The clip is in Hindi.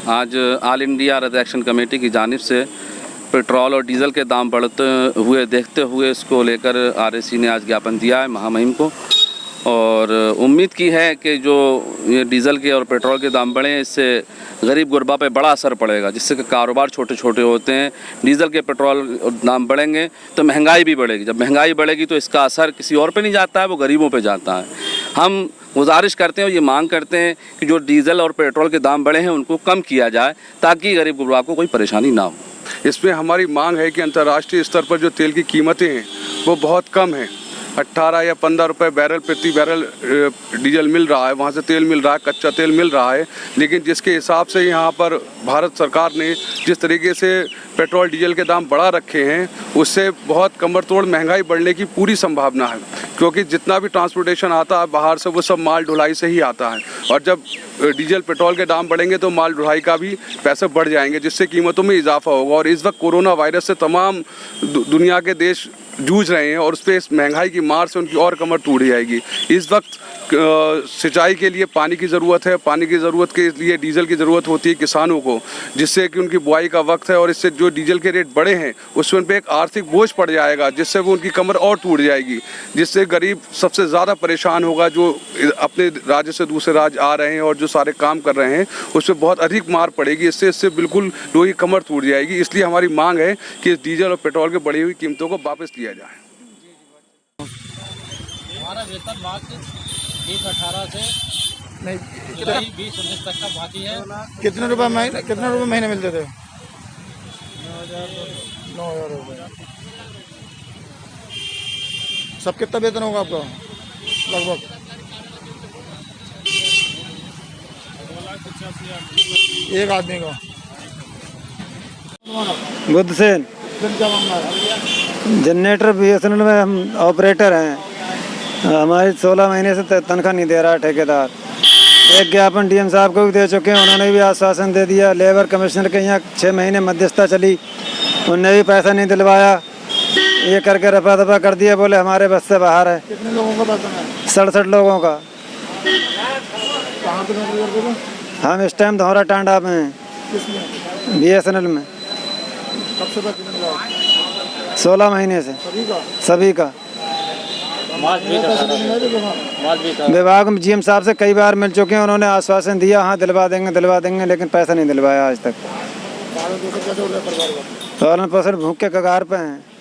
आज ऑल इंडिया अर्थ एक्शन कमेटी की जानिब से पेट्रोल और डीज़ल के दाम बढ़ते हुए देखते हुए इसको लेकर आरएसी ने आज ज्ञापन दिया है महामहिम को, और उम्मीद की है कि जो ये डीज़ल के और पेट्रोल के दाम बढ़े इससे गरीब गुरबा पे बड़ा असर पड़ेगा, जिससे कि कारोबार छोटे छोटे होते हैं। डीज़ल के पेट्रोल दाम बढ़ेंगे तो महंगाई भी बढ़ेगी, जब महंगाई बढ़ेगी तो इसका असर किसी और पे नहीं जाता है, वो गरीबों पे जाता है। हम गुजारिश करते हैं और ये मांग करते हैं कि जो डीज़ल और पेट्रोल के दाम बढ़े हैं उनको कम किया जाए ताकि गरीब गुरबा को कोई परेशानी ना हो। इसमें हमारी मांग है कि अंतर्राष्ट्रीय स्तर पर जो तेल की कीमतें हैं वो बहुत कम हैं। 18 या 15 रुपए बैरल प्रति बैरल डीजल मिल रहा है, वहाँ से तेल मिल रहा है, कच्चा तेल मिल रहा है, लेकिन जिसके हिसाब से यहाँ पर भारत सरकार ने जिस तरीके से पेट्रोल डीजल के दाम बढ़ा रखे हैं उससे बहुत कमर तोड़ महंगाई बढ़ने की पूरी संभावना है, क्योंकि जितना भी ट्रांसपोर्टेशन आता है बाहर से वो सब माल ढुलाई से ही आता है, और जब डीजल पेट्रोल के दाम बढ़ेंगे तो माल ढुलाई का भी पैसे बढ़ जाएंगे, जिससे कीमतों में इजाफा होगा। और इस वक्त कोरोना वायरस से तमाम दुनिया के देश जूझ रहे हैं और उस पर इस महंगाई की मार से उनकी और कमर टूट जाएगी। इस वक्त सिंचाई के लिए पानी की ज़रूरत है, पानी की ज़रूरत के लिए डीजल की ज़रूरत होती है किसानों को, जिससे कि उनकी बुआई का वक्त है, और इससे जो डीजल के रेट बढ़े हैं उससे उन पर एक आर्थिक बोझ पड़ जाएगा, जिससे वो उनकी कमर और टूट जाएगी, जिससे गरीब सबसे ज़्यादा परेशान होगा, जो अपने राज्य से दूसरे राज्य आ रहे हैं और जो सारे काम कर रहे हैं उस पर बहुत अधिक मार पड़ेगी। इससे बिल्कुल लोगों की कमर टूट जाएगी। इसलिए हमारी मांग है कि इस डीजल और पेट्रोल की बढ़ी हुई कीमतों को वापस लिया जाए। हमारा वेतन मार्च 2018 से नहीं जुलाई 2019 तक का बाकी है। कितने रुपए महीने मिलते थे? 9,000 रुपये। सब कितना वेतन होगा आपका लगभग? 2,85,000 एक आदमी का। बुद्ध सेन जनरेटर बीएसएनएल में हम ऑपरेटर हैं। हमारी 16 महीने से तनख्वाह नहीं दे रहा ठेकेदार। एक ज्ञापन डीएम साहब को भी दे चुके हैं, उन्होंने भी आश्वासन दे दिया। लेबर कमिश्नर के यहाँ 6 महीने मध्यस्थता चली, उनने भी पैसा नहीं दिलवाया। ये करके रफा दफा कर दिया, बोले हमारे बस से बाहर है। कितने लोगों का पैसा है? 67 लोगों का। कहाँ पे नौकरी करते थे? हम इस टाइम धौरा टांडा में हैं, किसमें? बीएसएनएल में। कब से पैसे मिल रहा है? 16 महीने से सभी का। विभाग में जीएम साहब से कई बार मिल चुके हैं, उन्होंने आश्वासन दिया हाँ दिलवा देंगे, लेकिन पैसा नहीं दिलवाया आज तक। पालन पोषण भूख के कगार पे हैं।